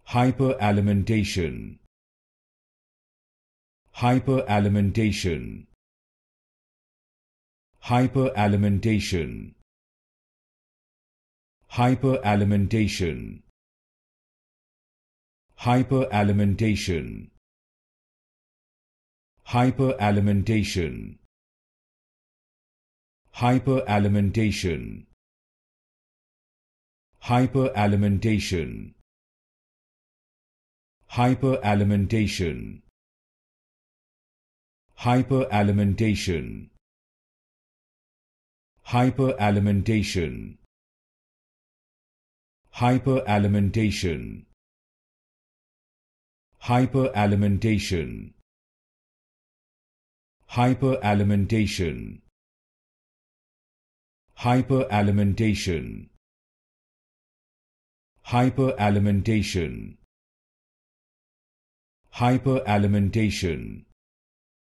Hyperalimentation. Hyperalimentation. Hyperalimentation. Hyperalimentation. Hyperalimentation. Hyperalimentation. Hyperalimentation. Hyperalimentation. Hyperalimentation. Hyperalimentation. Hyperalimentation. Hyperalimentation. Hyperalimentation. Hyperalimentation. Hyperalimentation. Hyperalimentation. Hyperalimentation.